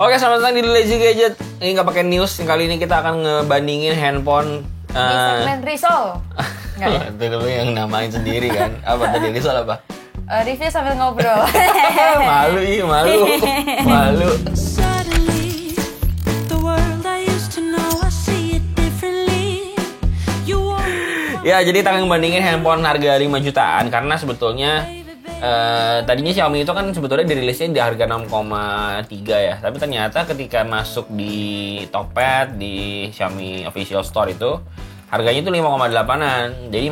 Oke, selamat datang di Lazy Gadget. Ini nggak pakai news. Kali ini kita akan ngebandingin handphone. Di segmen Risol. Itu lu yang namain sendiri kan? Apa tadi Risol apa? Review sambil ngobrol. Malu. Ya, jadi kita akan ngebandingin handphone harga 5 jutaan karena sebetulnya tadinya Xiaomi itu kan sebetulnya dirilisnya di harga 6,3 ya. Tapi ternyata ketika masuk di Tokped, di Xiaomi Official Store itu harganya itu 5,8an. Jadi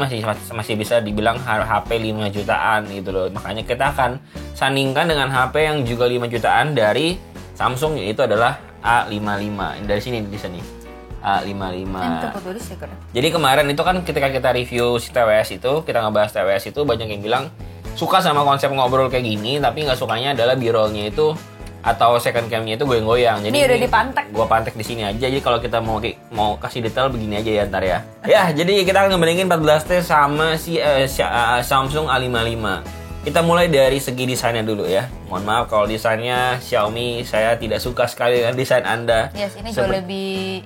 masih bisa dibilang HP 5 jutaan gitu loh. Makanya kita akan sandingkan dengan HP yang juga 5 jutaan dari Samsung, yaitu adalah A55. Dari sini di sini. A55. Jadi kemarin itu kan ketika kita review si TWS itu, kita ngebahas TWS itu banyak yang bilang suka sama konsep ngobrol kayak gini, tapi nggak sukanya adalah B-rollnya itu atau second cam-nya itu goyang-goyang. Jadi ini udah dipantek. Gua pantek di sini aja. Jadi kalau kita mau kasih detail begini aja ya ntar ya. Ya, jadi kita akan ngebandingin 14T sama si Samsung A55. Kita mulai dari segi desainnya dulu ya. Mohon maaf kalau desainnya Xiaomi saya tidak suka sekali dengan desain Anda. Yes, ini jauh lebih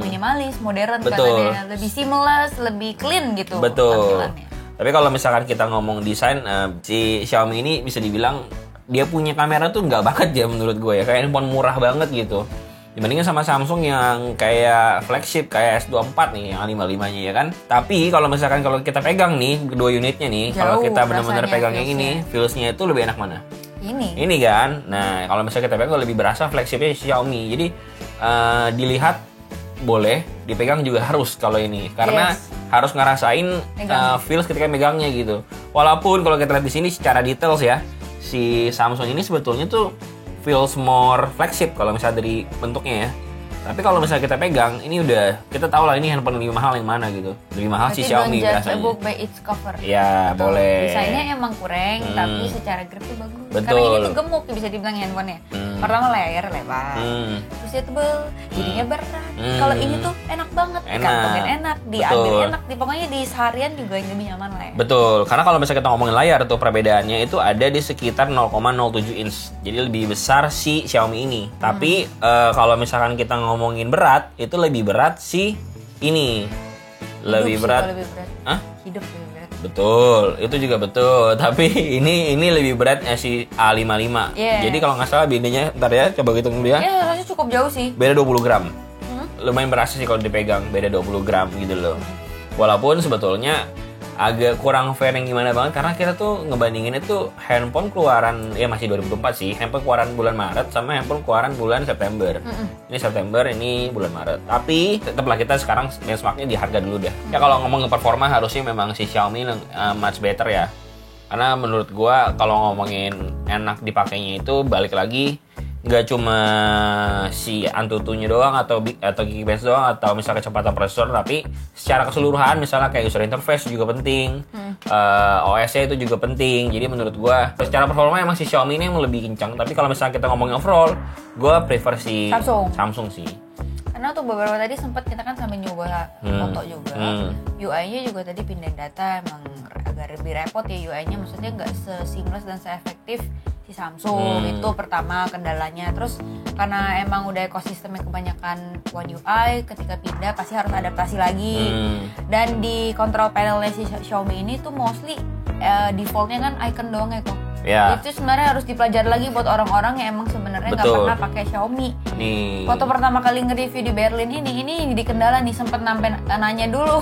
minimalis, modern Betul. katanya, lebih seamless, lebih clean gitu. Betul. Tampilannya. Tapi kalau misalkan kita ngomong desain, si Xiaomi ini bisa dibilang dia punya kamera tuh nggak banget ya menurut gue ya. Kayak handphone murah banget gitu. Dibandingin sama Samsung yang kayak flagship kayak S24 nih, yang A55-nya ya kan. Tapi kalau misalkan kalau kita pegang nih kedua unitnya nih, kalau kita benar-benar pegang yang ini, feels-nya itu lebih enak mana? Ini kan. Nah, kalau misalnya kita pegang lebih berasa flagshipnya Xiaomi. Jadi dilihat boleh, dipegang juga harus kalau ini. Karena harus ngerasain feels ketika megangnya gitu. Walaupun kalau kita lihat di sini secara details ya, si Samsung ini sebetulnya tuh feels more flagship kalau misalnya dari bentuknya ya. Tapi kalau misalnya kita pegang, ini udah kita tahu lah ini handphone lebih mahal yang mana gitu. Lebih mahal si Xiaomi rasanya. Book by its cover. Ya, boleh. Desainnya emang kurang, tapi secara grip tuh bagus. Betul. Karena ini tuh gemuk bisa dibilang handphonenya. Pertama layar lebar, terus dia tebel, jadinya berat. Kalau ini tuh enak banget, dikantongin enak, diambil enak, pokoknya di seharian juga yang lebih nyaman lah ya. Betul, karena kalau misalnya kita ngomongin layar tuh perbedaannya itu ada di sekitar 0,07 inch. Jadi lebih besar si Xiaomi ini. Tapi kalau misalkan kita ngomongin berat, itu lebih berat si ini. Lebih berat. Hah? Hidup lebih berat. Betul, itu juga betul. Tapi ini lebih berat si A55. Jadi kalau nggak salah bedanya, ntar ya coba hitung dulu ya. Iya, rasanya cukup jauh sih. Beda 20 gram. Lumayan berasa sih kalau dipegang, beda 20 gram gitu loh. Walaupun sebetulnya agak kurang fair yang gimana banget, karena kita tuh ngebandingin itu handphone keluaran, ya masih 2004 sih, handphone keluaran bulan Maret sama handphone keluaran bulan September. Ini September, ini bulan Maret. Tapi tetaplah kita sekarang benchmarknya di harga dulu deh. Ya kalau ngomong performa harusnya memang si Xiaomi much better ya. Karena menurut gua kalau ngomongin enak dipakainya itu balik lagi nggak cuma si Antutunya doang atau Geekbench doang atau misalnya kecepatan prosesor, tapi secara keseluruhan misalnya kayak user interface juga penting, OS-nya itu juga penting. Jadi menurut gua secara performa emang si Xiaomi ini yang lebih kencang, tapi kalau misalnya kita ngomongin overall, gua prefer si Samsung sih. Karena tuh beberapa tadi sempat kita kan sambil nyoba foto juga, UI-nya juga tadi pindahin data emang agak lebih repot ya UI-nya, maksudnya nggak se-seamless dan se-efektif si Samsung. Itu pertama kendalanya. Terus karena emang udah ekosistemnya kebanyakan One UI, ketika pindah pasti harus adaptasi lagi. Dan di control panelnya si Xiaomi ini tuh mostly defaultnya kan icon doang ya kok. Itu sebenarnya harus dipelajari lagi buat orang-orang yang emang sebenarnya nggak pernah pakai Xiaomi. Waktu pertama kali nge-review di Berlin ini jadi kendala nih, sempet nanya dulu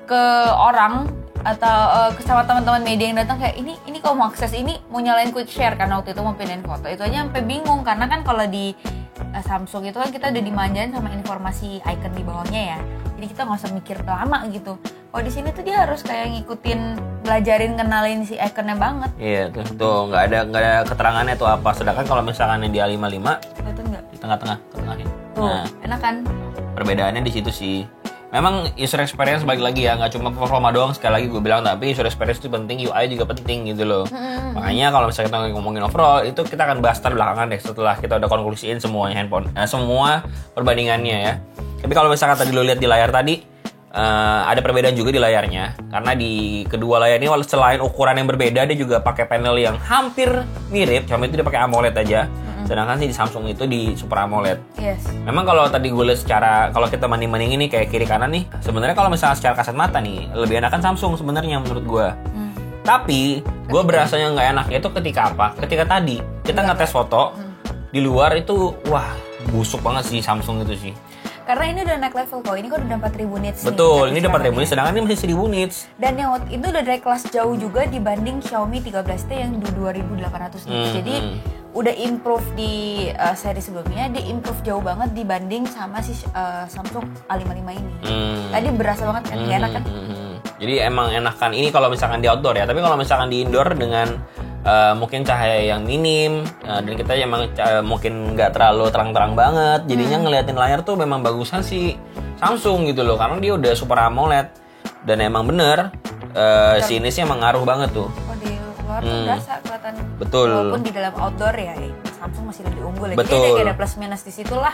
ke orang atau sama teman-teman media yang datang kayak ini kalau mau akses ini mau nyalain quick share karena waktu itu mau pindahin foto, itu aja sampai bingung karena kan kalau di Samsung itu kan kita udah dimanjain sama informasi icon di bawahnya ya, jadi kita nggak usah mikir lama gitu. Kalau di sini tuh dia harus kayak ngikutin, belajarin kenalin si iconnya banget. Iya tuh nggak ada keterangannya tuh apa. Sedangkan kalau misalkan yang di A55 itu nggak di tengah-tengah ketengahin. Tuh enak kan? Perbedaannya di situ sih. Memang user experience balik lagi ya, nggak cuma performa doang sekali lagi gue bilang, tapi user experience itu penting, UI juga penting gitu loh. Makanya kalau misalnya kita ngomongin overall, itu kita akan bahas belakangan deh setelah kita udah konklusiin semuanya handphone, semua perbandingannya ya. Tapi kalau misalkan tadi lo lihat di layar tadi, ada perbedaan juga di layarnya, karena di kedua layar ini selain ukuran yang berbeda, dia juga pakai panel yang hampir mirip. Xiaomi itu dia pakai AMOLED aja, Sedangkan sih di Samsung itu di Super AMOLED. Yes. Memang kalau tadi gue lihat secara, kalau kita banding-banding ini kayak kiri kanan nih, sebenarnya kalau misalnya secara kasat mata nih lebih enakan Samsung sebenarnya menurut gue. Tapi gue berasanya nggak enaknya itu ketika apa? Ketika tadi kita ngetes foto di luar itu, wah busuk banget sih Samsung itu sih. Karena ini udah naik level kok, ini kan udah 4000 nits. Betul, ini udah 4000 nits, sedangkan ini masih 1000 nits. Dan yang itu udah dari kelas jauh juga dibanding Xiaomi 13T yang di 2800 nits. Jadi udah improve di seri sebelumnya, dia improve jauh banget dibanding sama si Samsung A55 ini. Tadi berasa banget kan, gak enak kan? Jadi emang enakan ini kalau misalkan di outdoor ya, tapi kalau misalkan di indoor dengan mungkin cahaya yang minim dan kita emang mungkin nggak terlalu terang-terang banget, jadinya ngeliatin layar tuh memang bagusan si Samsung gitu loh, karena dia udah Super AMOLED dan emang bener si nitsnya emang ngaruh banget tuh. Oh, di luar tuh berasa kelihatan. Betul. Walaupun di dalam outdoor ya Samsung masih lebih unggul. Betul. Jadi ada plus minus di situ lah.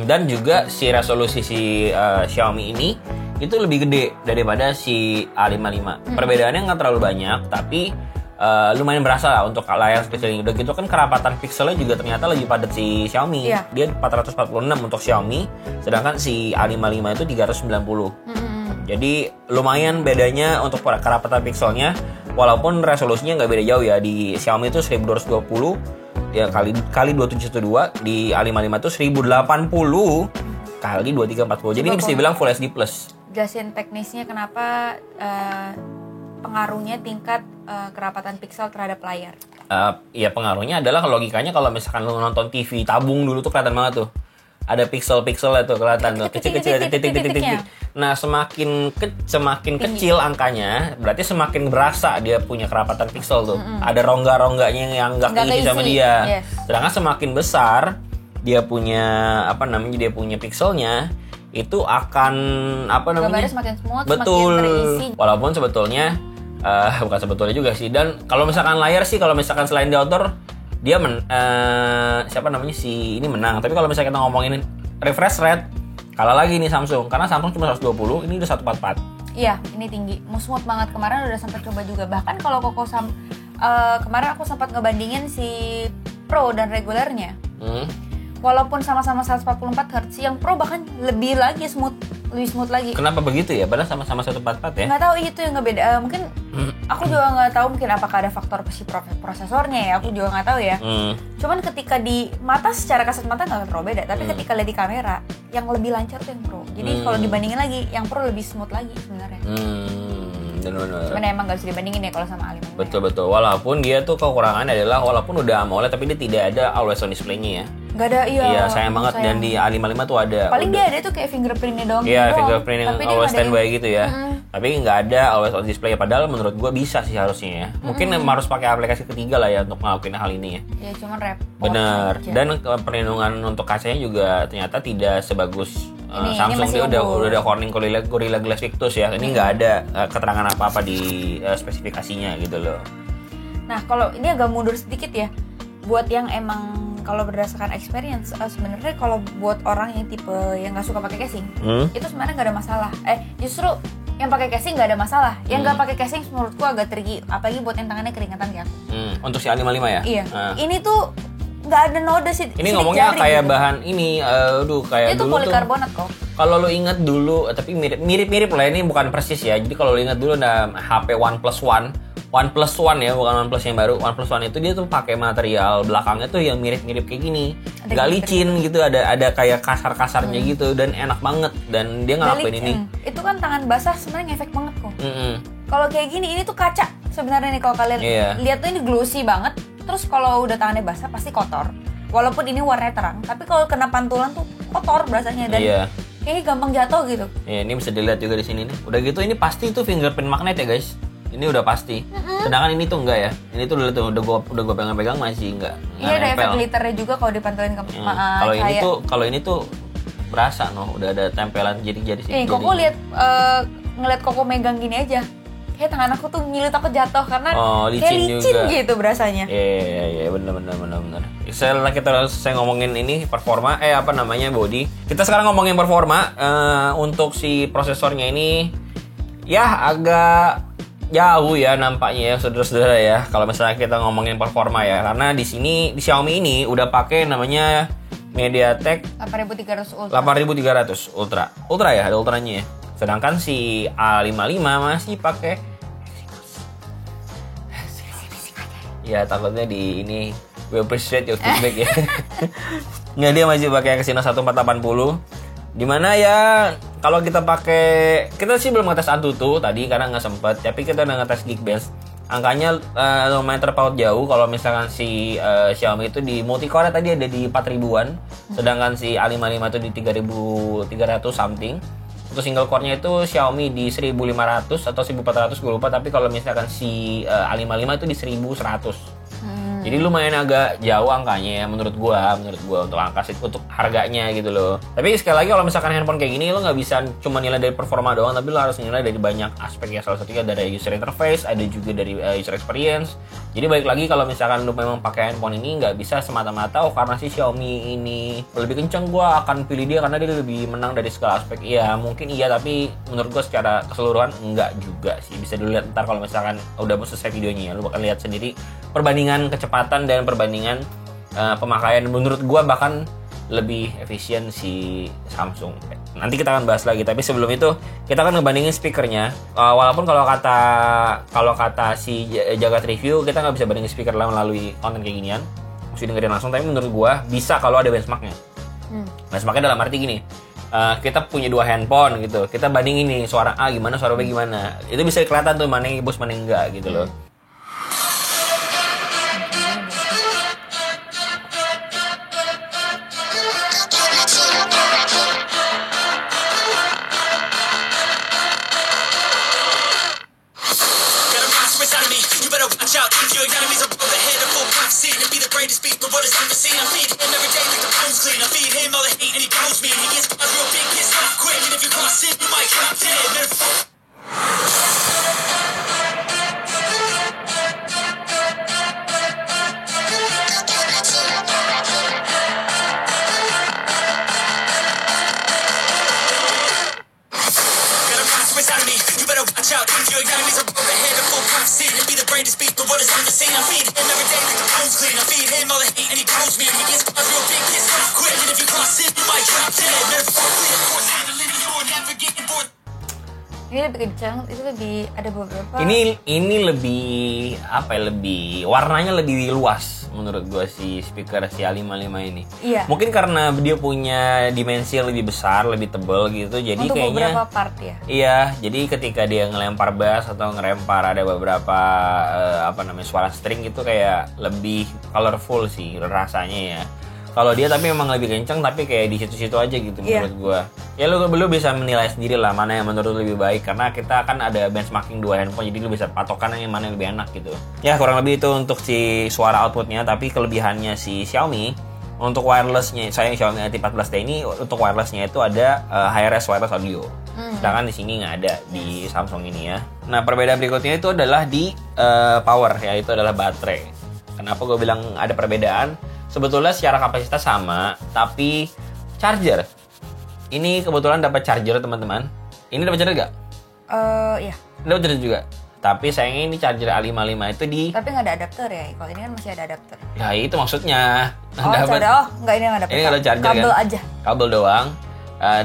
Dan juga si resolusi si Xiaomi ini itu lebih gede daripada si A55. Perbedaannya nggak terlalu banyak, tapi lumayan berasa lah untuk layar kecil ini. Udah gitu kan kerapatan pixelnya juga ternyata lebih padat si Xiaomi. Iya. Dia 446 untuk Xiaomi, sedangkan si A55 itu 390. Jadi lumayan bedanya untuk kerapatan pixelnya, walaupun resolusinya nggak beda jauh ya. Di Xiaomi itu 1220 ya kali 2712, di A55 itu 1080 kali 2340. Jadi ini bisa dibilang Full HD plus. Jelasin teknisnya kenapa pengaruhnya tingkat kerapatan pixel terhadap layar. Ya pengaruhnya adalah logikanya kalau misalkan lu nonton TV tabung dulu tuh kelihatan banget tuh. Ada pixel-pixelnya tuh kelihatan tuh, kecil-kecil titik-titik. Nah, semakin kecil angkanya, berarti semakin berasa dia punya kerapatan pixel tuh. Ada rongga-rongganya yang nggak keisi sama dia. Yes. Sedangkan semakin besar dia punya dia punya pixelnya, itu akan gambarnya semakin smooth, betul. Semakin terisi. Walaupun sebetulnya bukan sebetulnya juga sih. Dan kalau misalkan layar sih, kalau misalkan selain di outdoor dia ini menang. Tapi kalau misalnya kita ngomongin refresh rate, kalah lagi nih Samsung, karena Samsung cuma 120, ini udah 144. Iya, ini tinggi, smooth banget. Kemarin udah sempat coba juga. Bahkan kalau kemarin aku sempat ngebandingin si Pro dan regulernya. Walaupun sama-sama 144 Hz, yang Pro bahkan lebih smooth lagi. Kenapa begitu ya? Padahal sama-sama 144 ya? Nggak tahu itu yang nggak beda. Mungkin aku juga nggak tahu, mungkin apakah ada faktor si prosesornya ya. Aku juga nggak tahu ya. Cuman ketika di mata, secara kasat mata nggak terlalu beda. Tapi ketika lihat di kamera, yang lebih lancar tuh yang Pro. Jadi kalau dibandingin lagi, yang Pro lebih smooth lagi sebenarnya. Benar-benar. Cuman emang gak bisa dibandingin ya kalau sama A55. Betul. Walaupun dia tuh kekurangannya adalah walaupun udah AMOLED tapi dia tidak ada always on display-nya ya. Gak ada, iya sayang banget. Dan di A55 tuh ada. Paling dia ada tuh kayak fingerprintnya doang. Iya, fingerprint yang always standby gitu ya. Tapi nggak ada always on display. Padahal menurut gue bisa sih harusnya ya. Mungkin harus pakai aplikasi ketiga lah ya untuk ngelakuin hal ini ya. Iya, cuma repot. Bener. Dan perlindungan untuk kacanya juga ternyata tidak sebagus Samsung. Dia udah Corning Gorilla Glass Victus ya. Ini nggak ada keterangan apa-apa di spesifikasinya gitu loh. Nah, kalau ini agak mundur sedikit ya. Buat yang emang kalau berdasarkan experience, sebenarnya kalau buat orang yang tipe yang nggak suka pakai casing, itu sebenarnya nggak ada masalah. Justru yang pakai casing nggak ada masalah. Yang nggak pakai casing menurutku agak tricky, apalagi buat yang tangannya keringetan kayak aku. Untuk si A55 ya? Iya. Ini tuh nggak ada noda sih. Ini ngomongnya kayak gitu. Bahan ini, kayak itu dulu polikarbonat kok. Kalau lo inget dulu, tapi mirip lah, ini bukan persis ya. Jadi kalau lo inget dulu ada HP OnePlus One ya, bukan OnePlus yang baru. OnePlus One itu dia tuh pakai material belakangnya tuh yang mirip-mirip kayak gini, nggak licin gitu, ada kayak kasar-kasarnya gitu, dan enak banget. Dan dia ngelakuin ini. Itu kan tangan basah sebenarnya ngefek banget kok. Kalau kayak gini, ini tuh kaca sebenarnya nih kalau kalian lihat tuh ini glossy banget. Terus kalau udah tangannya basah pasti kotor. Walaupun ini warnanya terang, tapi kalau kena pantulan tuh kotor berasanya dan kayaknya gampang jatuh gitu. Iya, ini bisa dilihat juga di sini nih. Udah gitu ini pasti itu fingerprint magnet ya guys. Ini udah pasti. Sedangkan ini tuh enggak ya. Ini tuh udah gue pegang masih enggak. Iya, ada efek glitternya juga kalau dipantulin ke Kalau ini tuh berasa udah ada tempelan jadi sih. Koko lihat ngeliat Koko megang gini aja. Kayak tangan aku tuh ngilu takut jatuh karena kayak licin gitu berasanya. Iya, benar. Setelah saya ngomongin ini performa, body. Kita sekarang ngomongin performa. Untuk si prosesornya ini ya agak jauh ya nampaknya ya saudara-saudara ya. Kalau misalnya kita ngomongin performa ya, karena di sini di Xiaomi ini udah pakai namanya MediaTek 8300 Ultra. 8300 Ultra. Ultra ya, ada ultranya ya. Sedangkan si A55 masih pakai ya, takutnya di ini we appreciate your feedback ya. Nggak, dia masih pakai Exynos 1480. Dimana ya kalau kita pakai, kita sih belum ngetes Antutu tadi karena nggak sempet, tapi kita udah ngetes Geekbench. Angkanya lumayan terpaut jauh. Kalau misalkan si Xiaomi itu di multicore tadi ada di 4000-an, sedangkan si A55 itu di 3300 something. Untuk single core-nya itu Xiaomi di 1500 atau 1400 gue lupa, tapi kalau misalkan si A55 itu di 1100. Jadi lumayan agak jauh angkanya ya menurut gua untuk angka untuk harganya gitu loh. Tapi sekali lagi kalau misalkan handphone kayak gini lo nggak bisa cuma nilai dari performa doang, tapi lo harus nilai dari banyak aspek ya. Salah satunya dari user interface, ada juga dari user experience. Jadi balik lagi kalau misalkan lo memang pakai handphone ini nggak bisa semata-mata karena si Xiaomi ini lebih kenceng gua akan pilih dia karena dia lebih menang dari segala aspek. Iya mungkin iya, tapi menurut gua secara keseluruhan enggak juga sih. Bisa dilihat ntar kalau misalkan udah mau selesai videonya ya, lo bakal lihat sendiri perbandingan kecepatan dan perbandingan pemakaian. Menurut gua bahkan lebih efisien si Samsung. Nanti kita akan bahas lagi, tapi sebelum itu kita akan ngebandingin speakernya. Walaupun kalau kata si Jagat Review kita nggak bisa bandingin speaker melalui konten kayak ginian, mesti dengerin langsung. Tapi menurut gua bisa kalau ada benchmarknya. Benchmarknya dalam arti gini, kita punya dua handphone gitu, kita bandingin nih suara A gimana, suara B gimana, itu bisa kelihatan tuh mana yang bos mana yang enggak gitu loh. Ini lebih kencang, itu lebih ada beberapa. Ini lebih apa ya, lebih warnanya lebih luas menurut gue si speaker si A55 ini. Iya. Mungkin karena dia punya dimensi lebih besar, lebih tebal gitu. Jadi untuk kayaknya beberapa part ya. Iya, jadi ketika dia ngelempar bass atau ngelempar ada beberapa suara string itu kayak lebih colorful sih rasanya ya. Kalau dia tapi memang lebih kencang, tapi kayak di situ-situ aja gitu menurut gua. Ya lu bisa menilai sendiri lah mana yang menurut lu lebih baik, karena kita kan ada benchmarking dua handphone, jadi lu bisa patokan yang mana yang lebih enak gitu. Ya kurang lebih itu untuk si suara outputnya. Tapi kelebihannya si Xiaomi untuk wirelessnya, saya Xiaomi A14T ini untuk wirelessnya itu ada HRS wireless audio. Sedangkan di sini nggak ada di Samsung ini ya. Nah perbedaan berikutnya itu adalah di power, ya itu adalah baterai. Kenapa gue bilang ada perbedaan? Sebetulnya secara kapasitas sama, tapi charger. Ini kebetulan dapat charger teman-teman. Ini dapat charger nggak? Iya. Dapat charger juga. Tapi sayangnya ini charger A55 itu di. Tapi nggak ada adapter ya. Kalau ini kan masih ada adapter. Ya itu maksudnya. Nggak, ini nggak ada. Ini nggak ada charger kabel kan? aja. Kabel doang.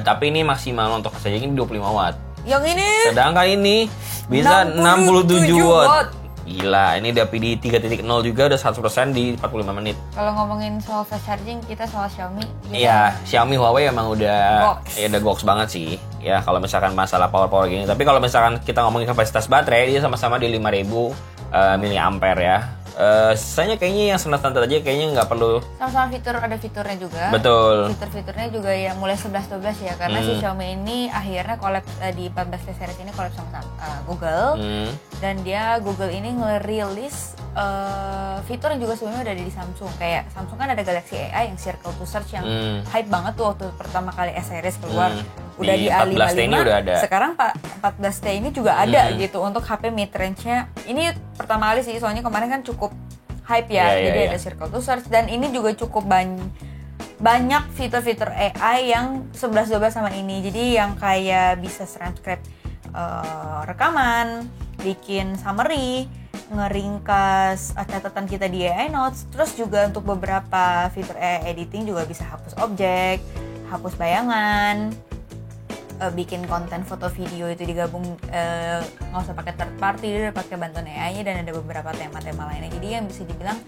Tapi ini maksimal untuk saja ini 25 watt. Yang ini. Sedangkan ini bisa 67 watt. Gila, ini udah PD 3.0 juga udah 100% di 45 menit. Kalau ngomongin soal fast charging, kita soal Xiaomi. Iya, Xiaomi Huawei emang udah udah goks banget sih. Ya, kalau misalkan masalah power gini. Tapi kalau misalkan kita ngomongin kapasitas baterai, dia sama-sama di 5000 mAh ya. Sisanya kayaknya yang standar aja, kayaknya nggak perlu. Sama-sama ada fiturnya juga. Betul. Fitur-fiturnya juga yang mulai 11-12 ya, karena si Xiaomi ini akhirnya collab di 14T series ini collab sama Google. Dan Google ini ngerilis fitur yang juga sebelumnya udah ada di Samsung. Kayak Samsung kan ada Galaxy AI yang Circle to Search yang hype banget tuh waktu pertama kali S series keluar. Udah di A55, ini udah ada. Sekarang 14T ini juga ada gitu untuk HP mid range-nya. Ini pertama kali sih, soalnya kemarin kan cukup hype ya. Jadi ada Circle to Search, dan ini juga cukup banyak fitur-fitur AI yang 11-12 sama ini. Jadi yang kayak bisa transcribe rekaman, bikin summary, ngeringkas catatan kita di AI Notes. Terus juga untuk beberapa fitur AI editing juga bisa hapus objek, hapus bayangan, bikin konten foto video itu digabung, nggak usah pakai third party, pakai bantuan AI-nya, dan ada beberapa tema-tema lainnya. Jadi yang bisa dibilang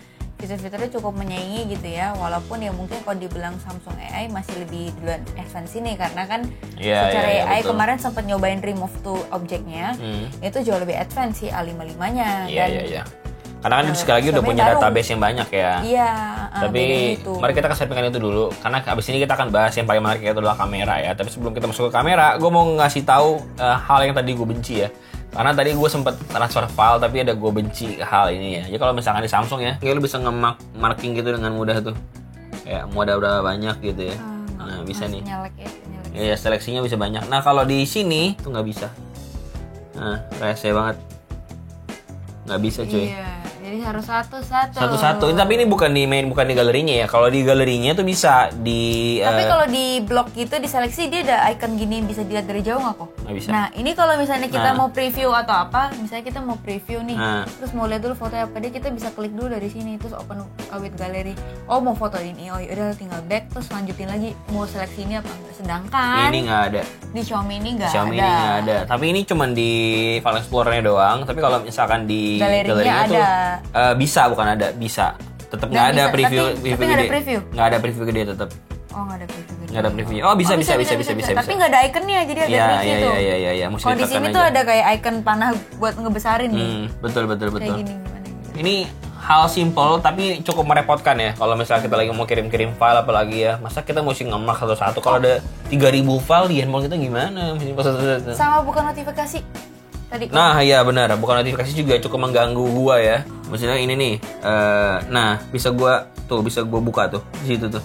fitur-fiturnya cukup menyaingi gitu ya, walaupun ya mungkin kalau dibilang Samsung AI masih lebih duluan advance ini, karena kan secara AI betul. Kemarin sempat nyobain remove to objeknya, itu jauh lebih advance sih A55-nya. Iya. Karena kan sekali lagi udah punya database yang banyak ya. Iya. Tapi mari kita kesampingkan itu dulu, karena abis ini kita akan bahas yang paling menarik, itu adalah kamera ya. Tapi sebelum kita masuk ke kamera, gue mau ngasih tahu hal yang tadi gue benci ya. Karena tadi gue sempet transfer file, tapi ada gue benci hal ini ya. Jadi kalau misalkan di Samsung ya, kayak lu bisa nge-marking gitu dengan mudah tuh. Kayak mau ada berapa banyak gitu ya. Nah bisa nih. Nyalek. Iya, seleksinya bisa banyak. Nah kalau di sini tuh nggak bisa. Nah rese banget. Nggak bisa cuy. Iya. Jadi harus satu-satu. Ini tapi ini bukan di galerinya ya. Kalau di galerinya tuh bisa di. Tapi kalau di blog gitu di seleksi dia ada icon gini, bisa dilihat dari jauh nggak kok? Nggak bisa. Nah ini kalau misalnya kita mau preview atau apa, misalnya kita mau preview nih, terus mau lihat dulu fotonya apa, dia kita bisa klik dulu dari sini, terus open with gallery. Oh mau foto ini, oh yaudah tinggal back, terus lanjutin lagi mau seleksi ini apa enggak. Sedangkan ini nggak ada. Di Xiaomi ini nggak ada. Ini nggak ada. Tapi ini cuma di File Explorer-nya doang. Tapi kalau misalkan di galerinya tuh bisa, bukan ada, bisa. Tetap nggak ada preview gede. Nggak ada preview gede tetap. Oh nggak ada preview gede. Nggak ada preview. Oh bisa. Tapi nggak ada ikonnya, jadi ada preview tuh. Iya. Kalau di sini tuh ada kayak icon panah buat ngebesarin nih. Betul. Kayak gini gimana? Ini hal simple tapi cukup merepotkan ya. Kalau misalnya kita lagi mau kirim file apalagi ya. Masa kita mesti ngemak satu-satu. Kalau ada 3.000 file di handphone kita gimana? Sama bukan notifikasi. Tadi nah iya benar, bukan notifikasi juga cukup mengganggu gua ya. Maksudnya ini nih, nah bisa gua buka tuh di situ tuh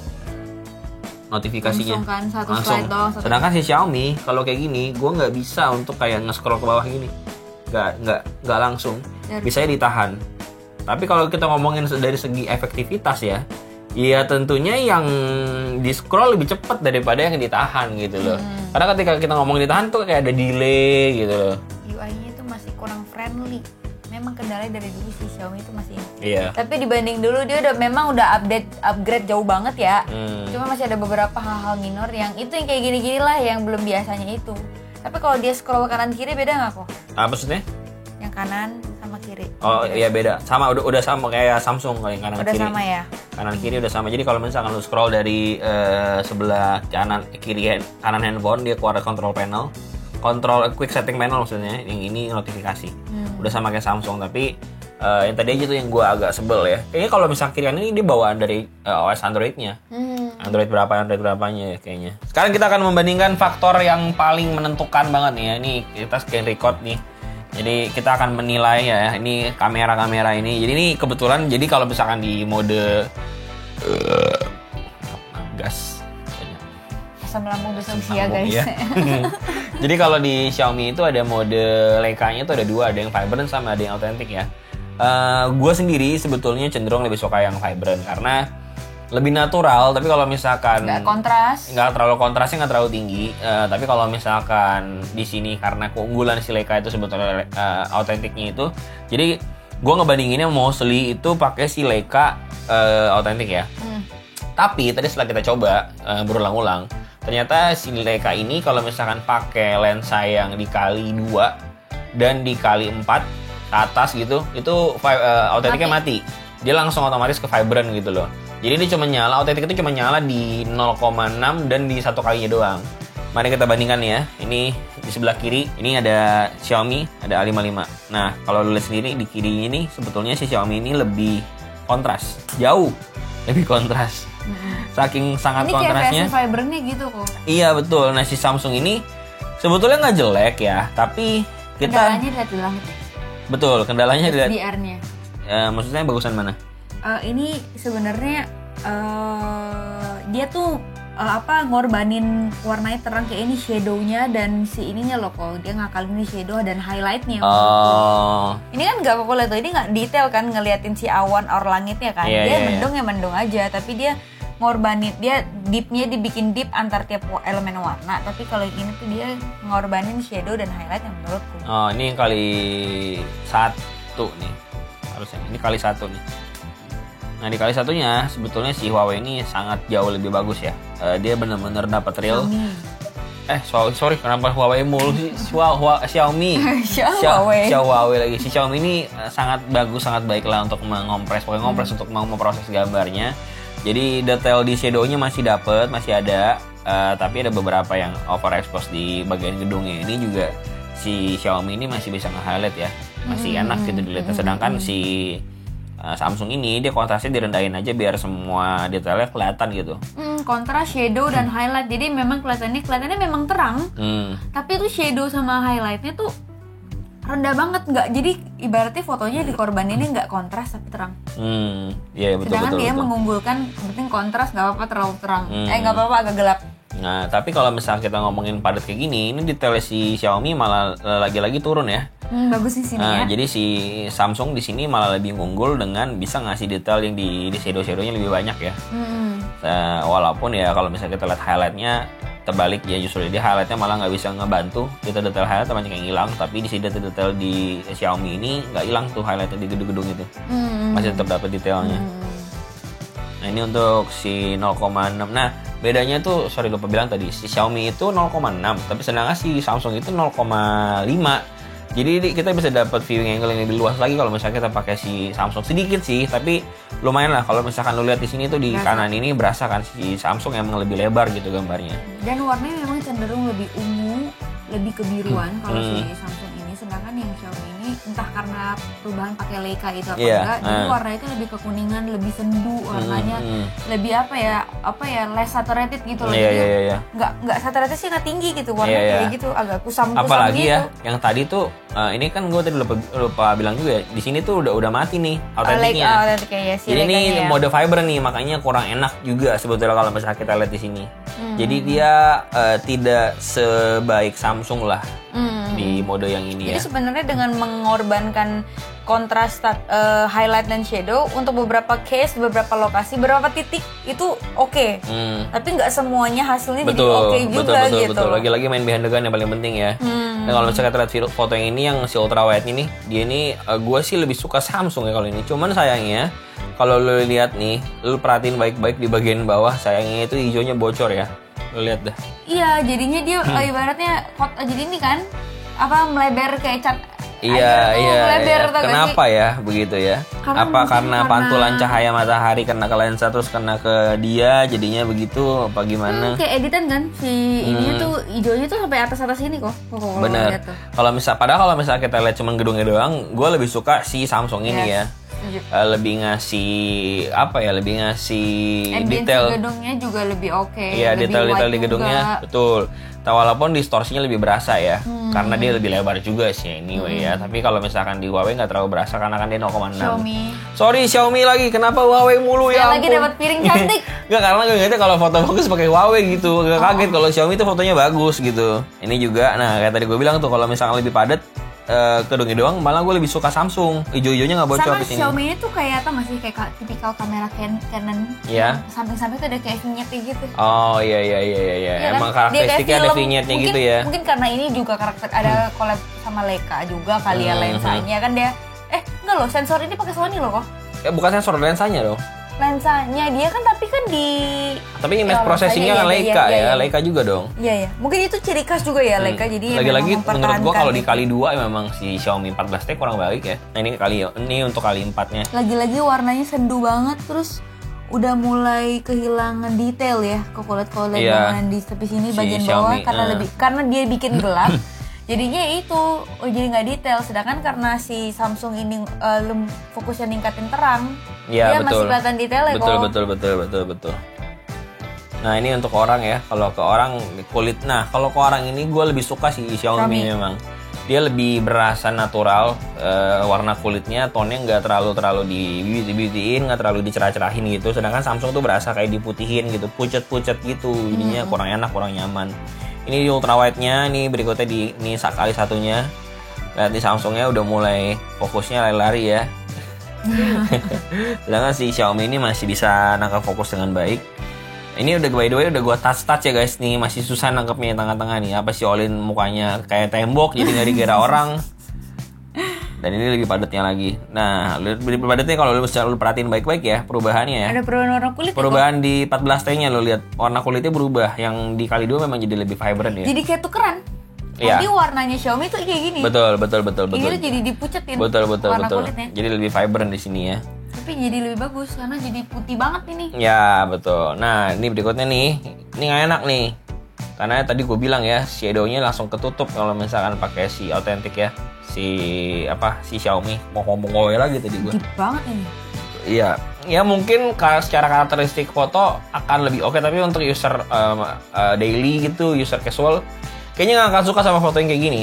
notifikasinya. Langsung kan, satu slide. Sedangkan si Xiaomi kalau kayak gini, gua nggak bisa untuk kayak nge-scroll ke bawah gini, nggak langsung. Bisanya ditahan. Tapi kalau kita ngomongin dari segi efektivitas ya, iya tentunya yang di scroll lebih cepat daripada yang ditahan gitu loh. Karena ketika kita ngomongin ditahan tuh kayak ada delay gitu loh. UI-nya itu masih kurang friendly. Memang kendalanya dari dulu sih Xiaomi itu masih. Iya. Tapi dibanding dulu dia udah upgrade jauh banget ya. Cuma masih ada beberapa hal-hal minor yang kayak gini-gini lah yang belum biasanya itu. Tapi kalau dia scroll kanan kiri beda nggak kok? Apa maksudnya? Yang kanan sama kiri. Oh iya beda. Sama udah sama kayak Samsung kalau yang kanan udah kiri. Udah sama ya. Kanan kiri udah sama. Jadi kalau misalkan lu scroll dari sebelah kanan kanan handphone, dia keluar control panel. Quick setting panel maksudnya, yang ini notifikasi. Udah sama kayak Samsung, tapi yang tadi aja tuh yang gue agak sebel ya. Kayaknya kalau misalnya kiri kanan ini dia bawaan dari OS Android-nya. Android berapanya ya kayaknya. Sekarang kita akan membandingkan faktor yang paling menentukan banget nih ya. Ini kita screen record nih. Jadi kita akan menilai ya, ini kamera ini. Jadi ini kebetulan, jadi kalau misalkan di mode gas asam lambung bisa usia guys. Ya. Jadi kalau di Xiaomi itu ada mode Leica-nya itu ada dua, ada yang vibrant sama ada yang authentic ya. Gue sendiri sebetulnya cenderung lebih suka yang vibrant karena lebih natural. Tapi kalau misalkan nggak terlalu kontrasnya nggak terlalu tinggi. Tapi kalau misalkan di sini karena keunggulan si Leica itu sebetulnya authenticnya itu, jadi gue ngebandinginnya mostly itu pakai si Leica authentic ya. Tapi tadi setelah kita coba berulang-ulang, ternyata si Leica ini kalau misalkan pakai lensa yang dikali 2 dan dikali 4 ke atas gitu, itu authenticnya mati. Dia langsung otomatis ke vibrant gitu loh. Jadi dia cuma nyala, authentic itu cuma nyala di 0,6 dan di satu kalinya doang. Mari kita bandingkan ya. Ini di sebelah kiri, ini ada Xiaomi, ada A55. Nah, kalau lu lihat sendiri di kiri ini sebetulnya si Xiaomi ini lebih kontras. Jauh lebih kontras. Saking sangat ini kontrasnya. Ini kayak versi vibrantnya gitu kok. Iya betul. Nah si Samsung ini sebetulnya nggak jelek ya, tapi kita. Kendalanya lihat di langit. Betul, kendalanya lihat. HDR-nya. Maksudnya bagusan mana? Ini sebenarnya dia tuh ngorbanin warnanya terang kayak ini shadownya dan si ininya loh kok, dia ngakalin ini shadow dan highlightnya. Ini kan nggak kok lihat tuh, ini nggak detail kan ngeliatin si awan or langitnya kan. Dia mendung ya mendung aja, tapi dia ngorbanin, dia deepnya dibikin deep antar tiap elemen warna, tapi kalau yang ini tuh dia ngorbanin shadow dan highlight yang menurutku. Oh, ini kali 1 nih harusnya, ini kali 1 nih. Nah di kali satunya sebetulnya si Huawei ini sangat jauh lebih bagus ya. Dia benar-benar dapat real. Sorry kenapa Huawei mulu sih? Xiaomi. Huawei lagi. Si Xiaomi ini sangat bagus, sangat baik lah untuk mengompres, pokoknya ngompres untuk mau memproses gambarnya. Jadi detail di shadownya masih dapet, masih ada. Tapi ada beberapa yang overexpose di bagian gedungnya. Ini juga si Xiaomi ini masih bisa nge-highlight ya, masih enak gitu dilihatnya. Sedangkan si Samsung ini dia kontrasnya direndahin aja biar semua detailnya kelihatan gitu. Kontras, shadow dan highlight. Jadi memang kelihatannya memang terang. Tapi tuh shadow sama highlightnya tuh rendah banget, nggak. Jadi ibaratnya fotonya dikorbaninnya nggak kontras tapi terang. Iya betul. Sedangkan dia betul. mengunggulkan penting kontras, nggak apa-apa terlalu terang. Nggak apa-apa agak gelap. Nah, tapi kalau misalnya kita ngomongin padat kayak gini, ini detail si Xiaomi malah lagi-lagi turun ya. Bagus di sini ya. Jadi si Samsung di sini malah lebih unggul dengan bisa ngasih detail yang di shadow-shadownya lebih banyak ya. Walaupun ya kalau misalnya kita lihat highlightnya terbalik ya, justru di highlightnya malah nggak bisa ngebantu. Detail highlight banyak yang hilang, tapi di detail di Xiaomi ini nggak hilang tuh highlightnya di gedung-gedung itu. Masih tetap dapat detailnya. Nah ini untuk si 0,6. Nah bedanya tuh, sorry lupa bilang tadi, si Xiaomi itu 0,6 tapi sedangkan si Samsung itu 0,5. Jadi kita bisa dapat viewing angle yang lebih luas lagi kalau misalnya kita pakai si Samsung. Sedikit sih tapi lumayan lah. Kalau misalkan lu lihat di sini tuh di kanan ini berasa kan si Samsung emang lebih lebar gitu gambarnya. Dan warnanya memang cenderung lebih ungu, lebih kebiruan kalau si Samsung ini. Sedangkan yang Xiaomi ini entah karena perubahan pakai Leica itu apa enggak, jadi warna itu lebih kekuningan, lebih sendu warnanya, lebih apa ya less saturated gitu loh. Jadi nggak saturated sih, nggak tinggi gitu warnanya kayak gitu, agak kusam apalagi gitu. Ya yang tadi tuh ini kan gue tadi lupa bilang juga ya, di sini tuh udah mati nih autentiknya. Jadi ini mode fiber nih, makanya kurang enak juga sebetulnya kalau misalnya kita lihat di sini. Jadi dia tidak sebaik Samsung lah di mode yang ini ya. Jadi sebenarnya dengan mengorbankan kontras highlight dan shadow untuk beberapa case, beberapa lokasi, beberapa titik itu oke. Tapi nggak semuanya hasilnya jadi oke juga gitu. Betul. Lagi-lagi main behind the gun yang paling penting ya. Dan kalau misalnya kita lihat foto yang ini, yang si ultra wide ini, dia ini gue sih lebih suka Samsung ya kalau ini. Cuman sayangnya kalau lo lihat nih, lo perhatiin baik-baik di bagian bawah, sayangnya itu hijaunya bocor ya. Lo lihat dah. Iya, jadinya dia ibaratnya jadi ini kan melebar kayak cat. Iya. Kenapa ya begitu ya? Karena pantulan cahaya matahari kena ke lensa terus kena ke dia jadinya begitu apa gimana? Kayak editan kan si ininya tuh hijaunya tuh sampai atas sini kok. Bener. Kalau misalnya kita lihat cuma gedungnya doang, gue lebih suka si Samsung ini ya. Lebih ngasih detail gedungnya juga lebih oke. Iya, detail di gedungnya juga. Betul. Walaupun distorsinya lebih berasa ya, karena dia lebih lebar juga sih anyway ya. Tapi kalau misalkan di Huawei nggak terlalu berasa karena kan dia 0,6. Xiaomi lagi, kenapa Huawei mulu ya? Lagi dapat piring cantik. Nggak, karena gue ngeliatnya kalau foto bagus pakai Huawei gitu. Gak kaget kalau Xiaomi itu fotonya bagus gitu. Ini juga, nah kayak tadi gue bilang tuh kalau misalkan lebih padat gedungnya doang, malah gue lebih suka Samsung. Ijo-ijonya nggak bocor di sini. Sama Xiaomi itu kayak masih kayak tipikal kamera Canon. Iya. Samping-samping tuh ada kayak vignette gitu. Oh iya. Ya, emang karakteristiknya ada vignette-nya gitu ya. Mungkin karena ini juga karakter ada collab sama Leica juga kali ya lensanya kan dia. Enggak loh, sensor ini pakai Sony loh kok. Bukan sensor, lensanya loh. Lensanya dia kan tapi image processingnya kan Leica ya. Leica juga dong. Iya. Mungkin itu ciri khas juga ya Leica. Jadi lagi-lagi menurut gua kalau dikali 2 ya memang si Xiaomi 14T kurang baik ya. Nah ini untuk kali 4-nya. Lagi-lagi warnanya sendu banget, terus udah mulai kehilangan detail ya, kokolet-kolet yang di tepi sini bagian bawah karena dia bikin gelap. Jadinya itu jadi nggak detail, sedangkan karena si Samsung ini fokusnya ningkatin terang, dia masih kelihatan detailnya kok. Betul. Nah ini untuk orang ya, kalau ke orang kulit. Nah kalau ke orang ini gue lebih suka si Xiaomi memang. Dia lebih berasa natural, warna kulitnya, tonnya nggak terlalu di-beauty-beautyin, nggak terlalu dicerah-cerahin gitu. Sedangkan Samsung tuh berasa kayak diputihin gitu, pucet-pucet gitu, jadinya kurang enak, kurang nyaman. Ini di ultra wide-nya, nih berikutnya ini kali satunya. Lihat di Samsungnya udah mulai fokusnya lari-lari ya. Sedangkan si Xiaomi ini masih bisa nangkap fokus dengan baik. Ini udah by the way udah gue touch ya guys nih, masih susah nangkepnya tengah-tengah nih. Apa sih Olin mukanya kayak tembok jadi nggak dikira orang. Dan ini lebih padatnya lagi. Nah, lebih padatnya kalau lu perhatiin baik-baik ya perubahannya ya. Ada perubahan warna kulit. Perubahan di 14T-nya lo lihat warna kulitnya berubah. Yang di kali 2 memang jadi lebih vibrant ya. Jadi kayak tukeran. Iya. Tadi warnanya Xiaomi tuh kayak gini. Betul. Ini tuh jadi dipucetin. Betul. Warna kulitnya. Jadi lebih vibrant di sini ya. Tapi jadi lebih bagus karena jadi putih banget ini. Ya betul. Nah ini berikutnya nih, ini nggak enak nih, karena tadi gue bilang ya shadow-nya langsung ketutup kalau misalkan pakai si Authentic ya, si Xiaomi. Mau ngomong lagi tadi gue. Deep banget ini. Iya, ya mungkin secara karakteristik foto akan lebih oke, tapi untuk user daily gitu, user casual, kayaknya nggak akan suka sama foto yang kayak gini.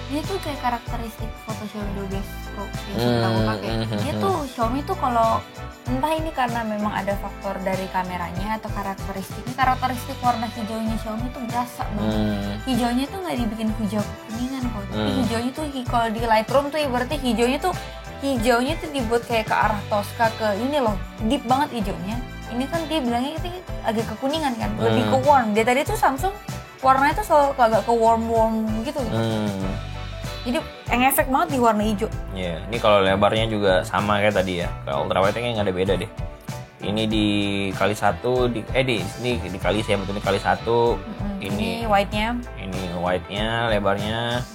Ini tuh kayak karakteristik foto Xiaomi 12 Pro yang aku pakai. Dia tuh Xiaomi tuh kalau entah ini karena memang ada faktor dari kameranya atau karakteristik warna hijaunya Xiaomi tuh berasa banget. Hijaunya tuh nggak dibikin hijau kekuningan kok, tapi hijaunya tuh kalau di Lightroom tuh berarti hijaunya tuh dibuat kayak ke arah Tosca ke ini loh, deep banget hijaunya. Ini kan dia bilangnya itu agak kekuningan kan, lebih ke warm. Dia tadi tuh Samsung warnanya tuh selalu agak ke warm gitu. Jadi ngefek banget di warna hijau. Iya, ini kalau lebarnya juga sama kayak tadi ya. Kalau ultrawide kayaknya nggak ada beda deh. Ini dikali 1 ini dikali saya betul kali 1. Ini white-nya. Ini white-nya, lebarnya.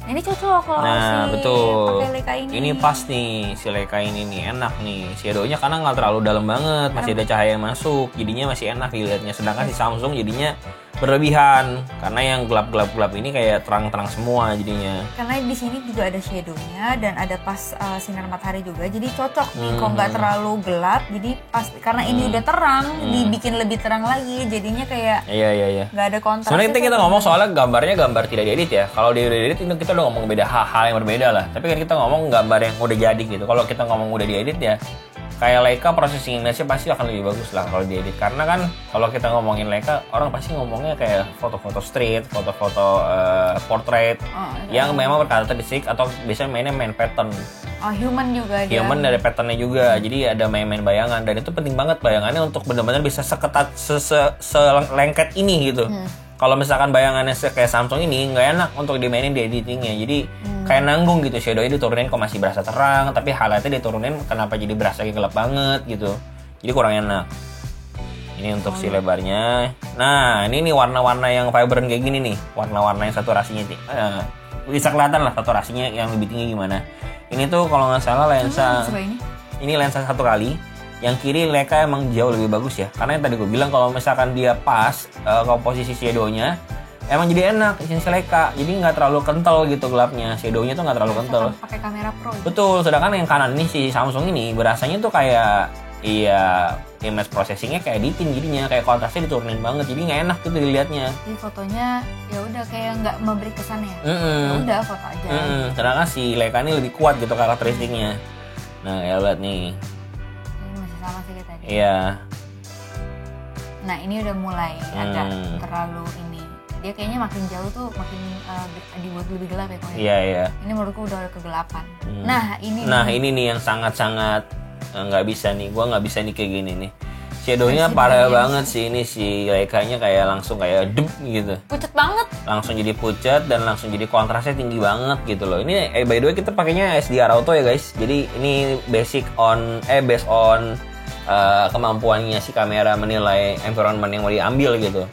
Ini cocok kalau betul. pakai Leica ini. Ini pas nih si Leica ini nih, enak nih. Shadow-nya karena nggak terlalu dalam banget, masih ada cahaya yang masuk, jadinya masih enak dilihatnya. Sedangkan si Samsung jadinya berlebihan karena yang gelap ini kayak terang-terang semua jadinya. Karena di sini juga ada shadow-nya dan ada pas sinar matahari juga, jadi cocok nih. Kalau nggak terlalu gelap, jadi pas karena ini udah terang, dibikin lebih terang lagi, jadinya kayak iya. Nggak ada kontras. Sebenarnya kita ngomong soalnya gambar tidak diedit ya. Kalau di diedit itu kita udah ngomong beda hal yang berbeda lah. Tapi kan kita ngomong gambar yang udah jadi gitu. Kalau kita ngomong udah diedit ya, kayak Leica processing image-nya pasti akan lebih bagus lah kalau diedit. Karena kan kalau kita ngomongin Leica, orang pasti ngomongnya kayak foto-foto street, foto-foto portrait yang memang berkarakteristik atau biasanya main pattern. Human juga dia. Human dari patternnya juga. Jadi ada main bayangan dan itu penting banget bayangannya untuk benar-benar bisa seketat selengket ini gitu. Kalau misalkan bayangannya kayak Samsung ini nggak enak untuk dimainin di editingnya, jadi kayak nanggung gitu, shadow-nya diturunin kok masih berasa terang, tapi highlight-nya diturunin kenapa jadi berasa gelap banget gitu, jadi kurang enak. Ini untuk si lebarnya. Nah ini nih warna-warna yang vibrant kayak gini nih, warna-warna yang saturasinya bisa kelihatan lah saturasinya yang lebih tinggi gimana. Ini tuh kalau nggak salah lensa, ini lensa 1 kali. Yang kiri Leica emang jauh lebih bagus ya, karena yang tadi gue bilang kalau misalkan dia pas komposisi shadow-nya emang jadi enak si Leica, jadi nggak terlalu kental gitu gelapnya, shadow-nya tuh nggak terlalu kental. Pakai kamera pro. Betul, sedangkan yang kanan ini si Samsung ini berasanya tuh kayak image processing-nya kayak editing, jadinya kayak kontrasnya diturunin banget, jadi nggak enak gitu dilihatnya. Jadi fotonya ya udah kayak nggak memberi kesan ya. Ya udah foto aja. Sedangkan si Leica ini lebih kuat gitu karakteristiknya. Nah ya lihat nih. Sama sih kayak tadi. Iya. Nah ini udah mulai agak terlalu ini. Dia kayaknya makin jauh tuh makin dibuat lebih gelap ya kok. Iya. Ini menurutku udah kegelapan. Nah ini nih yang sangat-sangat nggak bisa nih. Gua nggak bisa nih kayak gini nih. Shadow-nya parah banget sih ini, si Leica-nya kayak langsung kayak dep gitu. Pucet banget. Langsung jadi pucet dan langsung jadi kontrasnya tinggi banget gitu loh. Ini by the way kita pakainya SDR auto ya guys. Jadi ini based on kemampuannya si kamera menilai environment yang mau diambil gitu.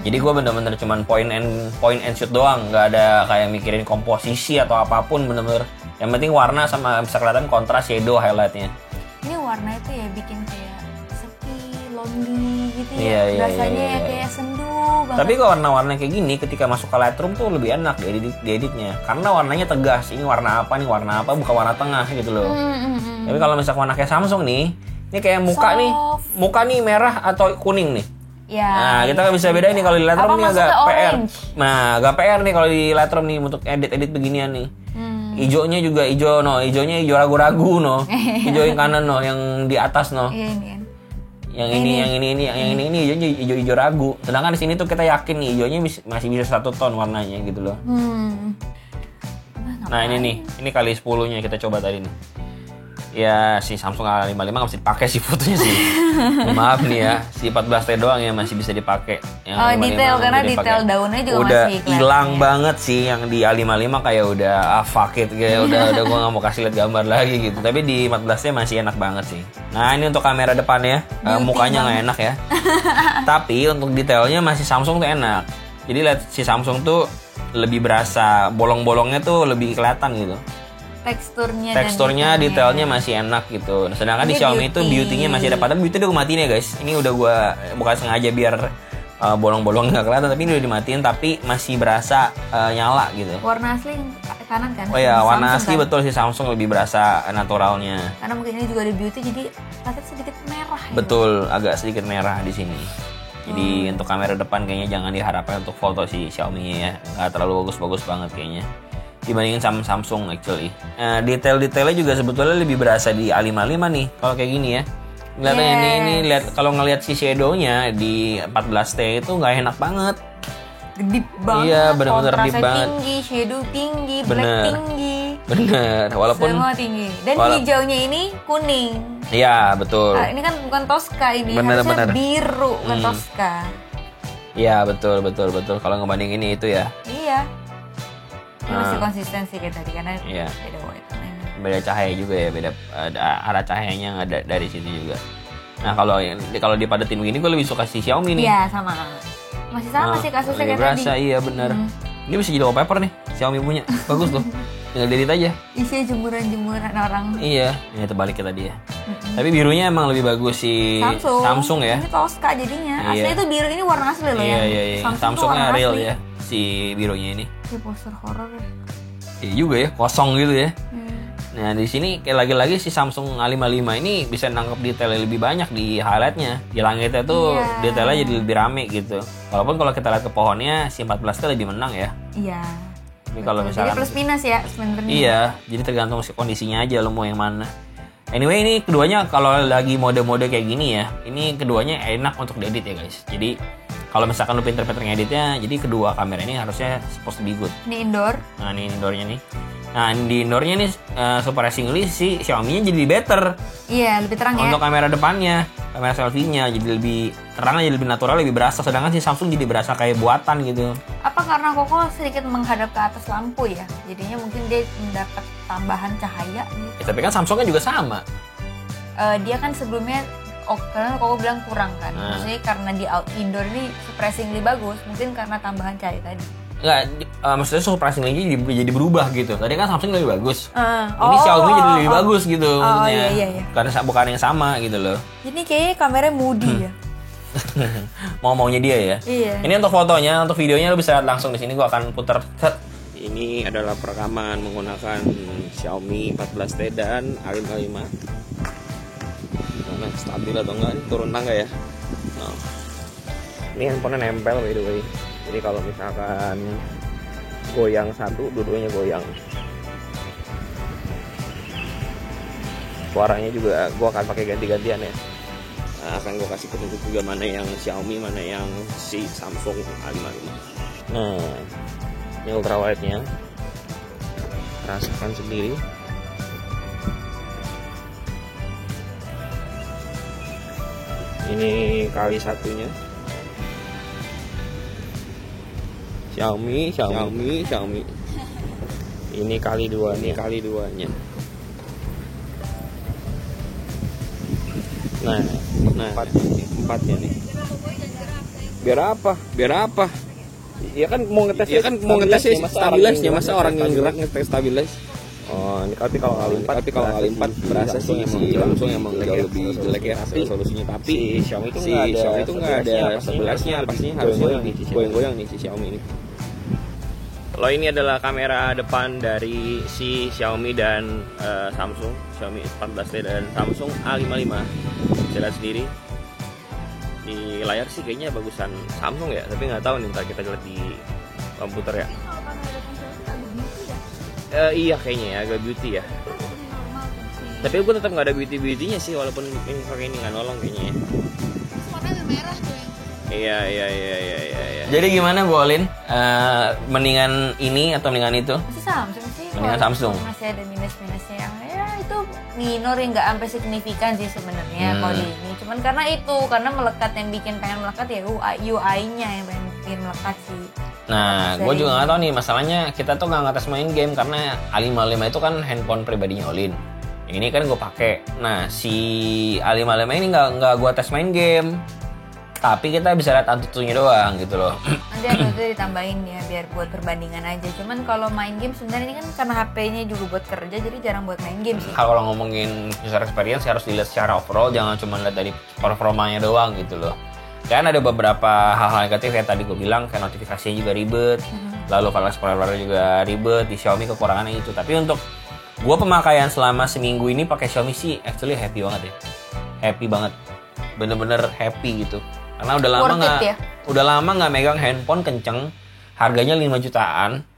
Jadi gue bener-bener cuman point and shoot doang, nggak ada kayak mikirin komposisi atau apapun, bener-bener yang penting warna sama bisa kelihatan kontras shadow highlightnya. Ini warna itu ya bikin kayak sepi, lonely gitu ya. Rasanya kayak sendu banget. Tapi kalau warna-warna kayak gini ketika masuk ke Lightroom tuh lebih enak dieditnya, karena warnanya tegas. Ini warna apa, bukan warna tengah gitu loh. Tapi kalau misalkan warna kayak Samsung nih, ini kayak muka nih merah atau kuning nih. Ya, nah kita nggak bisa bedain nih kalau di Lightroom nih agak PR. Nah agak PR nih kalau di Lightroom nih untuk edit beginian nih. Ijonya juga ijonya hijau ragu-ragu hijau yang kanan yang di atas Iya, yang ini hijau ragu. Sedangkan di sini tuh kita yakin nih hijaunya masih bisa 1 ton warnanya gitu loh. Nah ini kali 10-nya kita coba tadi nih. Ya si Samsung A55 nggak bisa dipakai sih fotonya sih. Maaf nih ya, si 14T doang yang masih bisa dipakai. Yang detail karena detail daunnya juga udah masih hilang banget sih yang di A55 kayak udah fuck it kayak udah gue nggak mau kasih lihat gambar lagi gitu. Tapi di 14T masih enak banget sih. Nah ini untuk kamera depannya, mukanya nggak enak ya. Tapi untuk detailnya masih Samsung tuh enak. Jadi lihat si Samsung tuh lebih berasa bolong-bolongnya tuh lebih kelihatan gitu. Teksturnya detailnya masih enak gitu. Nah, sedangkan di Xiaomi itu beauty-nya masih ada. Padahal beauty udah gue matiin ya guys. Ini udah gue bukan sengaja biar bolong-bolong nggak kelihatan, tapi ini udah dimatiin tapi masih berasa nyala gitu. Warna asli kanan kan? Oh ya, warna asli kan? Betul si Samsung lebih berasa naturalnya. Karena mungkin ini juga ada beauty jadi kelihatan sedikit merah. Betul, agak sedikit merah di sini. Jadi untuk kamera depan kayaknya jangan diharapkan untuk foto si Xiaomi ya. Nggak terlalu bagus-bagus banget kayaknya dibandingin sama Samsung actually. Detail-detailnya juga sebetulnya lebih berasa di A55 nih kalau kayak gini ya. Kelihatannya ini lihat kalau ngelihat si shadow-nya di 14T itu nggak enak banget. Gedip banget. Iya, benar-benar deep banget. Tinggi, shadow tinggi, black tinggi. Bener, walaupun semua tinggi. Dan hijaunya ini kuning. Iya, betul. Ini kan bukan Tosca ini, harusnya biru bukan Tosca. Iya, betul. Kalau ngebanding ini itu ya. Iya. Ini masih konsistensi kayak tadi karena beda white. Beda cahaya juga ya, beda arah cahayanya ada dari sini juga. Nah kalau dipadetin begini gue lebih suka si Xiaomi nih. Iya sama, masih sama sih kasusnya kayak berasa, tadi. Iya benar. Ini bisa jadi wallpaper nih Xiaomi punya, bagus loh. Tinggal delete aja. Isinya jemuran-jemuran orang. Iya, ini terbalik ya tadi ya. Tapi birunya emang lebih bagus si Samsung ya. Ini Tosca jadinya. Asli itu biru ini warna asli loh ya. Iya. Samsungnya real asli. Ya si birunya ini. Kayak poster horor ya. Iya juga ya, kosong gitu ya. Nah di sini kayak lagi-lagi si Samsung A55 ini bisa nangkep detail lebih banyak di highlightnya. Di langitnya tuh detailnya jadi lebih rame gitu. Walaupun kalau kita lihat ke pohonnya si 14T lebih menang ya. Iya. Ini kalau misalkan jadi plus minus ya sebenarnya. Iya, jadi tergantung kondisinya aja lo mau yang mana. Anyway ini keduanya kalau lagi mode-mode kayak gini ya, ini keduanya enak untuk diedit ya guys. Jadi kalau misalkan lu pinter-pinter ngeditnya, jadi kedua kamera ini harusnya supposed to be good. Ini indoor. Nah ini indoornya nih. Nah di indoornya nih surprisingly si Xiaomi-nya jadi better. Iya lebih terang ya. Untuk kamera depannya, kamera selfie-nya jadi lebih terang aja, lebih natural, lebih berasa. Sedangkan si Samsung jadi berasa kayak buatan gitu. Apa karena Koko sedikit menghadap ke atas lampu ya? Jadinya mungkin dia mendapat tambahan cahaya gitu. Ya, tapi kan Samsungnya juga sama. Dia kan sebelumnya karena Koko bilang kurang kan. Maksudnya karena di indoor ini surprisingly bagus, mungkin karena tambahan cahaya tadi. Enggak, maksudnya surprisingly jadi berubah gitu. Tadi kan Samsung lebih bagus. Ini Xiaomi jadi lebih bagus gitu maksudnya. Iya. Karena bukan yang sama gitu loh. Ini kayaknya kameranya moody ya. Maunya dia ya. Iya. Ini untuk fotonya, untuk videonya lo bisa lihat langsung di sini. Gua akan putar. Ini adalah perekaman menggunakan Xiaomi 14T dan A55. Mana stabil atau enggak? Ini turun tangga ya. Nah. Ini handphonenya nempel by the way. Jadi kalau misalkan goyang satu, dua-duanya goyang. Suaranya juga gue akan pakai ganti-gantian ya. Nah, akan gue kasih petunjuk juga mana yang Xiaomi, mana yang si Samsung A55. Nah, ini ultrawide-nya. Rasakan sendiri. Ini kali satunya. Xiaomi. Ini kali duanya. Nah, empatnya nih. Biar apa? Ya kan mau ngetes stabilitasnya, masa orang yang gerak ngetes stabilitas. Oh, ini tapi kalau kali 4 berasa sih langsung emang jauh lebih jelek ya hasil solusinya. Tapi si Xiaomi itu nggak ada stabilitasnya, pastinya harusnya goyang-goyang nih si Xiaomi ini. Kalau ini adalah kamera depan dari si Xiaomi dan Samsung, Xiaomi 14T dan Samsung A55. Bisa lihat sendiri di layar sih kayaknya bagusan Samsung ya, tapi nggak tahu nih, ntar kita lihat di komputer ya. Iya kayaknya ya agak beauty ya. Tapi gue tetap nggak ada beauty-beautynya sih, walaupun ini pakai ini nggak nolong kayaknya. Warnanya merah tuh ya. Iya. Jadi gimana Bu Olin? Mendingan ini atau mendingan itu? Masih Samsung sih. Mendingan Samsung. Masih ada minus-minusnya yang itu minor yang nggak sampai signifikan sih sebenarnya kalau di ini. Cuman karena melekat, yang bikin pengen melekat ya UI-nya yang bikin melekat sih. Nah, gue juga nggak tahu nih masalahnya, kita tuh nggak ngetes main game karena A55 itu kan handphone pribadinya Olin. Yang ini kan gue pakai. Nah, si A55 ini nggak gue tes main game, tapi kita bisa lihat Antutunya doang gitu loh. Nanti Antutu ditambahin ya biar buat perbandingan aja. Cuman kalau main game sebenarnya ini kan karena HP-nya juga buat kerja, jadi jarang buat main game sih. Kalau ngomongin user experience harus dilihat secara overall, jangan cuma lihat dari performanya doang gitu loh. Kan ada beberapa hal-hal negatif ya, tadi gue bilang kayak notifikasinya juga ribet, lalu file explorer juga ribet. Di Xiaomi kekurangannya itu. Tapi untuk gue pemakaian selama seminggu ini pakai Xiaomi sih actually happy banget ya, happy banget, bener-bener happy gitu. Karena udah lama nggak megang handphone kenceng, harganya 5 jutaan,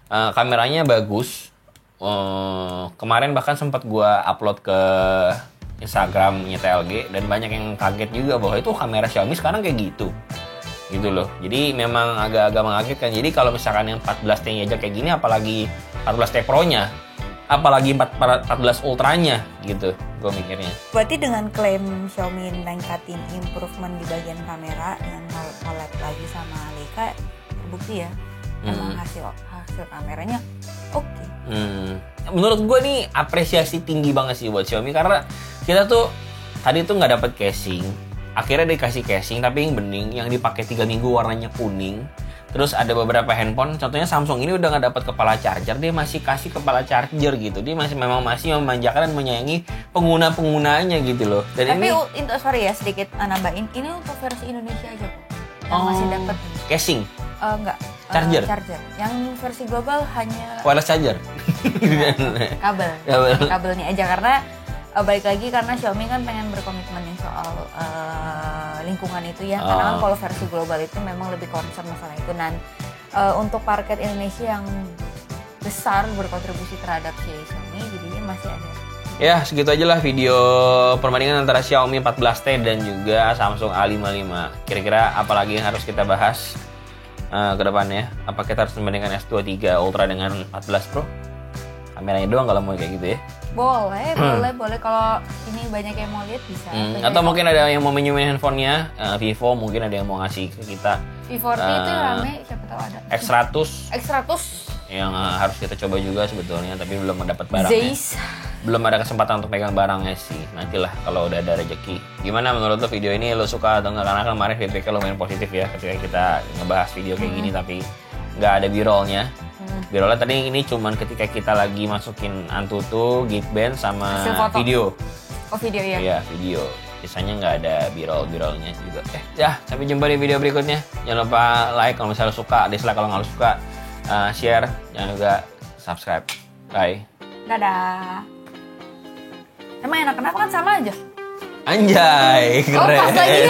kameranya bagus. Kemarin bahkan sempat gue upload ke Instagramnya TLG dan banyak yang kaget juga bahwa itu kamera Xiaomi sekarang kayak gitu loh. Jadi memang agak-agak mengagetkan. Jadi kalau misalkan yang 14T-nya aja kayak gini, apalagi 14T Pro-nya, apalagi 14 Ultra-nya gitu, gue mikirnya. Berarti dengan klaim Xiaomi ningkatin improvement di bagian kamera dengan collab lagi sama Leica, terbukti ya emang hasil kameranya oke. Menurut gue nih apresiasi tinggi banget sih buat Xiaomi, karena kita tuh tadi tuh nggak dapet casing, akhirnya dikasih casing tapi yang bening, yang dipakai 3 minggu warnanya kuning. Terus ada beberapa handphone, contohnya Samsung ini udah nggak dapet kepala charger, dia masih kasih kepala charger gitu. Dia masih memanjakan dan menyayangi pengguna-penggunanya gitu loh. Dan tapi ini sorry ya sedikit nambahin, ini untuk versi Indonesia aja kok yang masih dapet casing. Enggak. Charger. Yang versi global hanya wireless charger. Kabelnya aja, karena balik lagi karena Xiaomi kan pengen berkomitmen yang soal lingkungan itu ya. Karena kan kalau versi global itu memang lebih concern masalah itu. Dan untuk market Indonesia yang besar berkontribusi terhadap si Xiaomi, jadinya masih ada. Ya, segitu aja lah video perbandingan antara Xiaomi 14T dan juga Samsung A55. Kira-kira apa lagi yang harus kita bahas ke depannya? Apa kita harus membandingkan S23 Ultra dengan 14 Pro? Kameranya doang kalau mau kayak gitu ya? Boleh. Kalau ini banyak yang mau lihat bisa. Atau mungkin ada yang mau minjemin handphonenya, Vivo, mungkin ada yang mau ngasih ke kita. V40 itu rame, siapa tahu ada. X100 yang harus kita coba juga sebetulnya, tapi belum mendapat barangnya. Belum ada kesempatan untuk pegang barangnya sih. Nantilah kalau udah ada rezeki. Gimana menurut lo video ini, lo suka atau enggak? Karena kemarin feedbacknya lumayan positif ya ketika kita ngebahas video kayak gini tapi nggak ada b-rollnya. B-rollnya tadi ini cuman ketika kita lagi masukin Antutu, Geekbench sama video. Oh video ya? Iya video. Biasanya nggak ada b-rollnya juga. Ya sampai jumpa di video berikutnya. Jangan lupa like kalau misalnya suka, dislike kalau nggak suka, share, jangan juga subscribe. Bye. Dadah. Emang enak, kenapa kan sama aja? Anjay, keren. Oh, pas lagi.